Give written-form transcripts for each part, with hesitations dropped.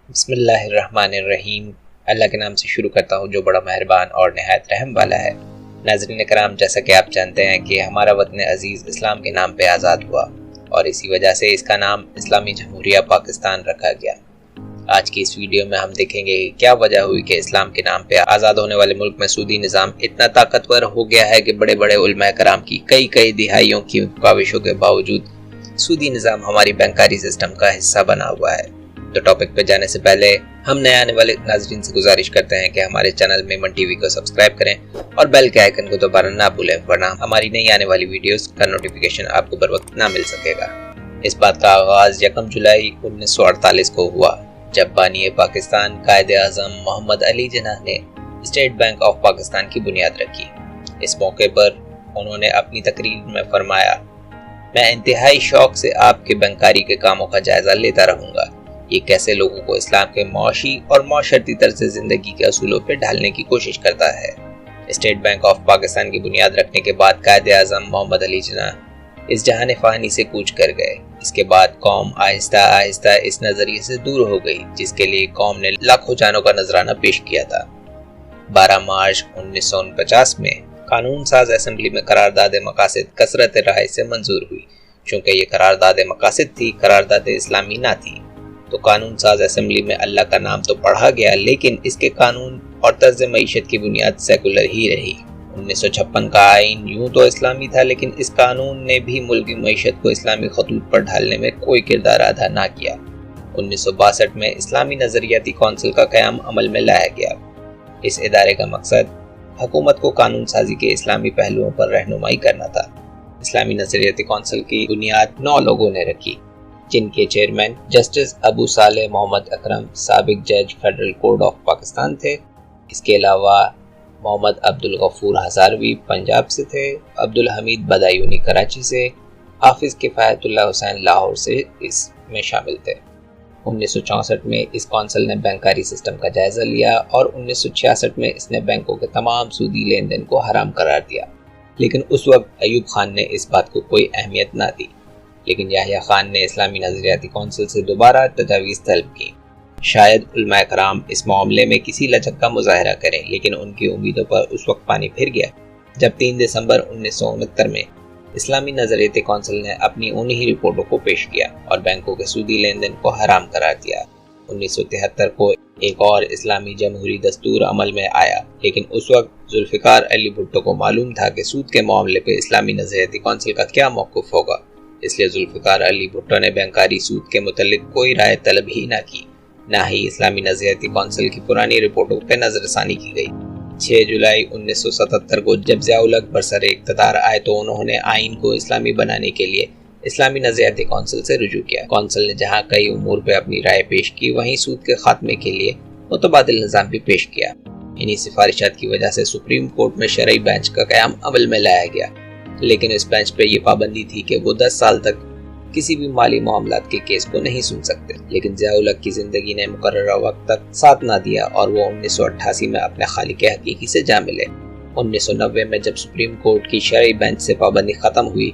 بسم اللہ الرحمن الرحیم۔ اللہ کے نام سے شروع کرتا ہوں جو بڑا مہربان اور نہایت رحم والا ہے۔ ناظرین کرام، جیسا کہ آپ جانتے ہیں کہ ہمارا وطن عزیز اسلام کے نام پہ آزاد ہوا اور اسی وجہ سے اس کا نام اسلامی جمہوریہ پاکستان رکھا گیا۔ آج کی اس ویڈیو میں ہم دیکھیں گے کیا وجہ ہوئی کہ اسلام کے نام پہ آزاد ہونے والے ملک میں سودی نظام اتنا طاقتور ہو گیا ہے کہ بڑے بڑے علماء کرام کی کئی دہائیوں کی کاوشوں کے باوجود سودی نظام ہماری بینکاری سسٹم کا حصہ بنا ہوا ہے۔ تو ٹاپک پہ جانے سے پہلے ہم نئے آنے والے ناظرین سے گزارش کرتے ہیں کہ ہمارے چینل میمن ٹی وی کو سبسکرائب کریں اور بیل کے آئیکن کو دوبارہ نہ بھولیں، ورنہ ہماری نئی آنے والی ویڈیوز کا نوٹیفیکیشن آپ کو بر وقت نہ مل سکے گا۔ اس بات کا آغاز 1 جولائی 1948 کو ہوا جب بانی پاکستان قائد اعظم محمد علی جناح نے اسٹیٹ بینک آف پاکستان کی بنیاد رکھی۔ اس موقع پر انہوں نے اپنی تقریر میں فرمایا، میں انتہائی شوق سے آپ کے بینکاری کے کاموں کا جائزہ لیتا رہوں گا۔ یہ کیسے لوگوں کو اسلام کے معاشی اور معاشرتی طرز زندگی کے اصولوں پہ ڈھالنے کی کوشش کرتا ہے۔ اسٹیٹ بینک آف پاکستان کی بنیاد رکھنے کے بعد قائد اعظم محمد علی جناح اس جہان فانی سے کوچ کر گئے۔ اس کے بعد قوم آہستہ آہستہ اس نظریے سے دور ہو گئی جس کے لیے قوم نے لاکھوں جانوں کا نذرانہ پیش کیا تھا۔ 12 مارچ 1949 میں قانون ساز اسمبلی میں قرارداد مقاصد کثرت رائے سے منظور ہوئی۔ چونکہ یہ قرارداد مقاصد تھی، قرارداد اسلامی نہ تھی، تو قانون ساز اسمبلی میں اللہ کا نام تو پڑھا گیا، لیکن اس کے قانون اور طرز معیشت کی بنیاد سیکولر ہی رہی۔ 1956 کا آئین یوں تو اسلامی تھا، لیکن اس قانون نے بھی ملکی معیشت کو اسلامی خطوط پر ڈھالنے میں کوئی کردار ادا نہ کیا۔ 1962 میں اسلامی نظریاتی کونسل کا قیام عمل میں لایا گیا۔ اس ادارے کا مقصد حکومت کو قانون سازی کے اسلامی پہلوؤں پر رہنمائی کرنا تھا۔ اسلامی نظریاتی کونسل کی بنیاد 9 لوگوں نے رکھی، جن کے چیئرمین جسٹس ابو صالح محمد اکرم سابق جج فیڈرل کورٹ آف پاکستان تھے۔ اس کے علاوہ محمد عبدالغفور ہزاروی پنجاب سے تھے، عبدالحمید بدایونی کراچی سے، حافظ کفایت اللہ حسین لاہور سے اس میں شامل تھے۔ 1964 میں اس کونسل نے بینکاری سسٹم کا جائزہ لیا اور 1966 میں اس نے بینکوں کے تمام سودی لین دین کو حرام قرار دیا، لیکن اس وقت ایوب خان نے اس بات کو کوئی اہمیت نہ دی۔ لیکن یحییٰ خان نے اسلامی نظریاتی کونسل سے دوبارہ تجاویز طلب کی۔ شاید علماء کرام اس معاملے میں کسی لچک کا مظاہرہ کریں، لیکن ان کی امیدوں پر اس وقت پانی پھر گیا جب 3 دسمبر 1969 میں اسلامی نظریاتی کونسل نے اپنی انہی رپورٹوں کو پیش کیا اور بینکوں کے سودی لین دین کو حرام قرار دیا۔ 1973 کو ایک اور اسلامی جمہوری دستور عمل میں آیا، لیکن اس وقت ذوالفقار علی بھٹو کو معلوم تھا کہ سود کے معاملے پہ اسلامی نظریاتی کونسل کا کیا موقف ہوگا، اس لیے ذوالفقار علی بھٹو نے بینکاری سود کے متعلق کوئی رائے طلب ہی نہ کی، نہ ہی اسلامی نظریاتی کونسل کی پرانی رپورٹوں پہ نظر ثانی کی گئی۔ 6 جولائی 1977 کو جب ضیاء الحق برسر اقتدار آئے تو انہوں نے آئین کو اسلامی بنانے کے لیے اسلامی نظریاتی کونسل سے رجوع کیا۔ کونسل نے جہاں کئی امور پہ اپنی رائے پیش کی، وہیں سود کے خاتمے کے لیے متبادل نظام بھی پیش کیا۔ انہی سفارشات کی وجہ سے سپریم کورٹ میں شرعی بینچ کا قیام عمل میں لایا گیا، لیکن اس بینچ پہ یہ پابندی تھی کہ وہ 10 سال تک کسی بھی مالی معاملات کے کیس کو نہیں سن سکتے۔ لیکن ضیاء الحق کی زندگی نے مقررہ وقت تک ساتھ نہ دیا اور وہ 1988 میں اپنے خالق حقیقی سے جا ملے۔ 1990 میں جب سپریم کورٹ کی شرعی بینچ سے پابندی ختم ہوئی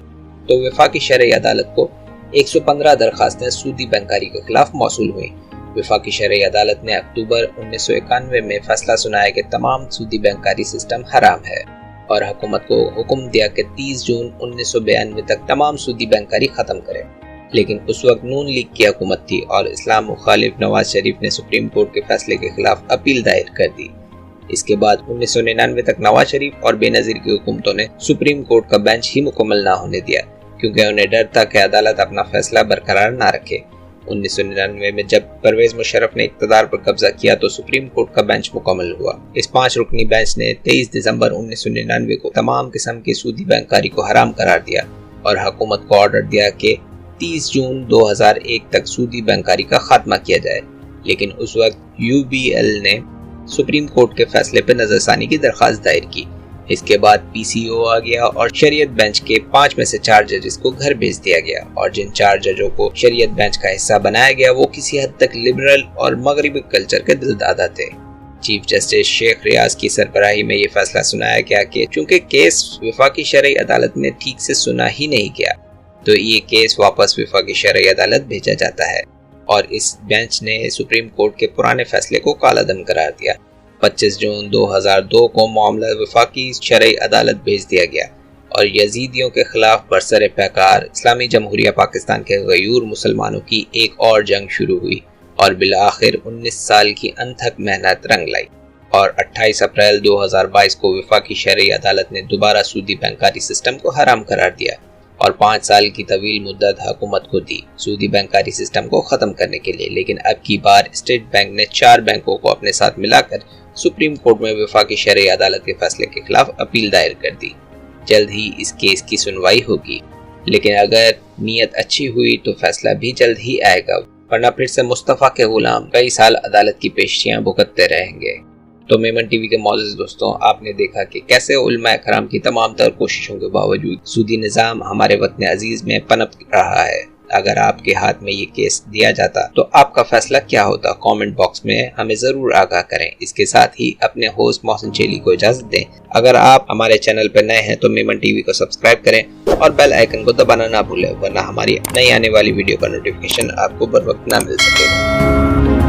تو وفاقی شرعی عدالت کو 115 درخواستیں سودی بینکاری کے خلاف موصول ہوئیں۔ وفاقی شرعی عدالت نے اکتوبر 1991 میں فیصلہ سنایا کہ تمام سودی بینکاری سسٹم حرام ہے اور حکومت کو حکم دیا کہ 30 جون 1992 تک تمام سودی بینکاری ختم کرے۔ لیکن اس وقت نون لیگ کی حکومت تھی اور اسلام مخالف نواز شریف نے سپریم کورٹ کے فیصلے کے خلاف اپیل دائر کر دی۔ اس کے بعد 1999 تک نواز شریف اور بے نظیر کی حکومتوں نے سپریم کورٹ کا بینچ ہی مکمل نہ ہونے دیا، کیونکہ انہیں ڈر تھا کہ عدالت اپنا فیصلہ برقرار نہ رکھے۔ 1999 میں جب پرویز مشرف نے اقتدار پر قبضہ کیا تو سپریم کورٹ کا بینچ مکمل ہوا۔ اس 5 رکنی بینچ نے 23 دسمبر 1999 کو تمام قسم کی سودی بینکاری کو حرام قرار دیا اور حکومت کو آرڈر دیا کہ 30 جون 2001 تک سودی بینکاری کا خاتمہ کیا جائے۔ لیکن اس وقت UBL نے سپریم کورٹ کے فیصلے پر نظر ثانی کی درخواست دائر کی۔ اس کے بعد PCO آ گیا اور شریعت بینچ کے 5 میں سے 4 ججز کو گھر بھیج دیا گیا، اور جن 4 ججوں کو شریعت بینچ کا حصہ بنایا گیا وہ کسی حد تک لبرل اور مغربی کلچر کے دل دادا تھے۔ چیف جسٹس شیخ ریاض کی سربراہی میں یہ فیصلہ سنایا گیا کہ چونکہ کیس وفاقی شرعی عدالت نے ٹھیک سے سنا ہی نہیں کیا تو یہ کیس واپس وفاقی شرعی عدالت بھیجا جاتا ہے اور اس بینچ نے سپریم کورٹ کے پرانے فیصلے کو کالعدم قرار دیا۔ 25 جون 2002 کو معاملہ وفاقی شرعی عدالت بھیج دیا گیا اور یزیدیوں کے خلاف برسر پیکار اسلامی جمہوریہ پاکستان کے غیور مسلمانوں کی ایک اور جنگ شروع ہوئی اور بالآخر 19 سال کی انتھک محنت رنگ لائی اور 28 اپریل 2022 کو وفاقی شرعی عدالت نے دوبارہ سودی بینکاری سسٹم کو حرام قرار دیا اور 5 سال کی طویل مدت حکومت کو دی سودی بینکاری سسٹم کو ختم کرنے کے لیے، لیکن اب کی بار اسٹیٹ بینک نے 4 بینکوں کو اپنے ساتھ ملا کر سپریم کورٹ میں وفاقی شرعی عدالت کے فیصلے کے خلاف اپیل دائر کر دی۔ جلد ہی اس کیس کی سنوائی ہوگی، لیکن اگر نیت اچھی ہوئی تو فیصلہ بھی جلد ہی آئے گا، ورنہ پھر سے مصطفیٰ کے غلام کئی سال عدالت کی پیشیاں بھگتتے رہیں گے۔ تو میمن ٹی وی کے معزز دوستوں، آپ نے دیکھا کہ کیسے علماء کرام کی تمام تر کوششوں کے باوجود سودی نظام ہمارے وطن عزیز میں پنپ رہا ہے۔ اگر آپ کے ہاتھ میں یہ کیس دیا جاتا تو آپ کا فیصلہ کیا ہوتا؟ کامنٹ باکس میں ہمیں ضرور آگاہ کریں۔ اس کے ساتھ ہی اپنے ہوسٹ محسن چیلی کو اجازت دیں۔ اگر آپ ہمارے چینل پر نئے ہیں تو میمن ٹی وی کو سبسکرائب کریں اور بیل آئیکن کو دبانا نہ بھولیں، ورنہ ہماری نئی آنے والی ویڈیو کا نوٹیفیکیشن آپ کو بر وقت نہ مل سکے۔